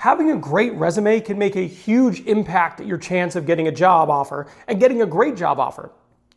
Having a great resume can make a huge impact at your chance of getting a job offer and getting a great job offer.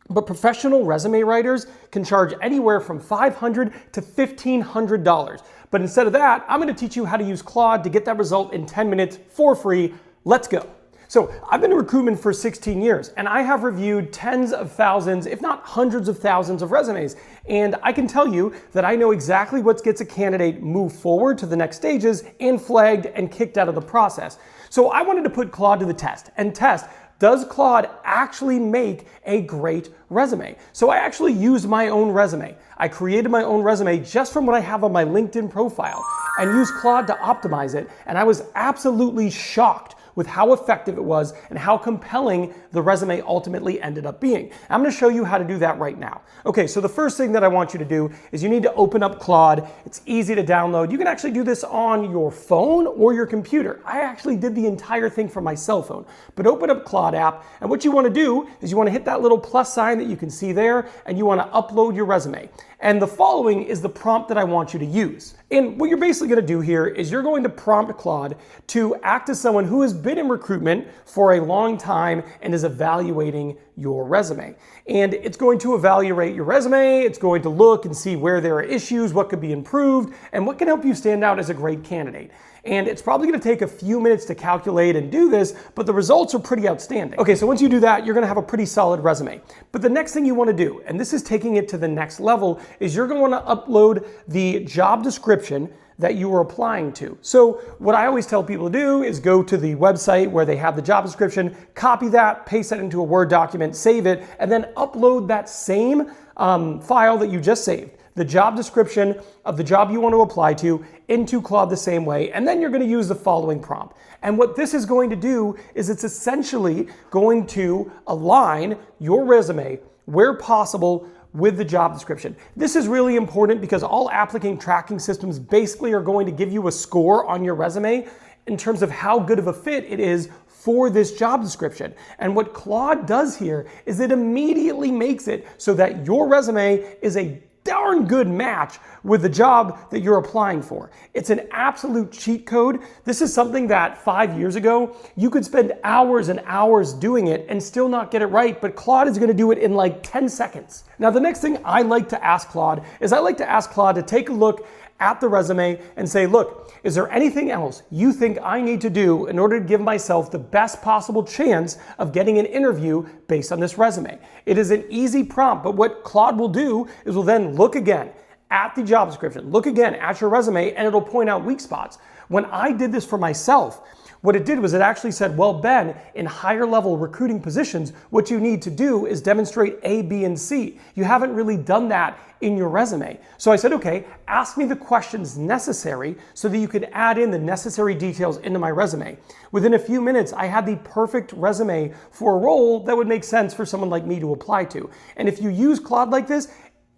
But professional resume writers can charge anywhere from $500 to $1,500. But instead of that, I'm going to teach you how to use Claude to get that result in 10 minutes for free. Let's go. So I've been in recruitment for 16 years and I have reviewed tens of thousands, if not hundreds of thousands of resumes. And I can tell you that I know exactly what gets a candidate moved forward to the next stages and flagged and kicked out of the process. So I wanted to put Claude to the test and test, does Claude actually make a great resume? So I actually used my own resume. I created my own resume just from what I have on my LinkedIn profile and used Claude to optimize it. And I was absolutely shocked with how effective it was and how compelling the resume ultimately ended up being. I'm going to show you how to do that right now. Okay, so the first thing that I want you to do is you need to open up Claude. It's easy to download. You can actually do this on your phone or your computer. I actually did the entire thing from my cell phone. But open up Claude app, and what you want to do is you want to hit that little plus sign that you can see there, and you want to upload your resume. And the following is the prompt that I want you to use. And what you're basically going to do here is you're going to prompt Claude to act as someone who has been in recruitment for a long time and is evaluating your resume. And it's going to evaluate your resume, it's going to look and see where there are issues, what could be improved, and what can help you stand out as a great candidate. And it's probably going to take a few minutes to calculate and do this, but the results are pretty outstanding. Okay, so once you do that, you're going to have a pretty solid resume. But the next thing you want to do, and this is taking it to the next level, is you're going to want to upload the job description that you were applying to. So what I always tell people to do is go to the website where they have the job description, copy that, paste that into a Word document, save it, and then upload that same file that you just saved, the job description of the job you want to apply to, into Claude the same way, and then you're going to use the following prompt. And what this is going to do is it's essentially going to align your resume where possible with the job description. This is really important because all applicant tracking systems basically are going to give you a score on your resume in terms of how good of a fit it is for this job description. And what Claude does here is it immediately makes it so that your resume is a darn good match with the job that you're applying for. It's an absolute cheat code. This is something that 5 years ago, you could spend hours and hours doing it and still not get it right, but Claude is gonna do it in like 10 seconds. Now, the next thing I like to ask Claude is I like to ask Claude to take a look at the resume and say, look, is there anything else you think I need to do in order to give myself the best possible chance of getting an interview based on this resume? It is an easy prompt, but what Claude will do is will then look again at the job description, look again at your resume, and it'll point out weak spots. When I did this for myself, what it did was it actually said, well, Ben, in higher level recruiting positions, what you need to do is demonstrate A, B, and C. You haven't really done that in your resume. So I said, okay, ask me the questions necessary so that you can add in the necessary details into my resume. Within a few minutes, I had the perfect resume for a role that would make sense for someone like me to apply to. And if you use Claude like this,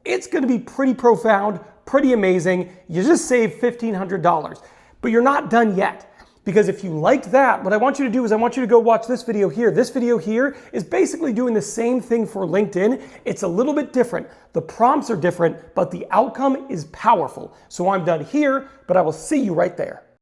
it's going to be pretty profound, pretty amazing. You just saved $1,500, but you're not done yet. Because if you liked that, what I want you to do is I want you to go watch this video here. This video here is basically doing the same thing for LinkedIn. It's a little bit different. The prompts are different, but the outcome is powerful. So I'm done here, but I will see you right there.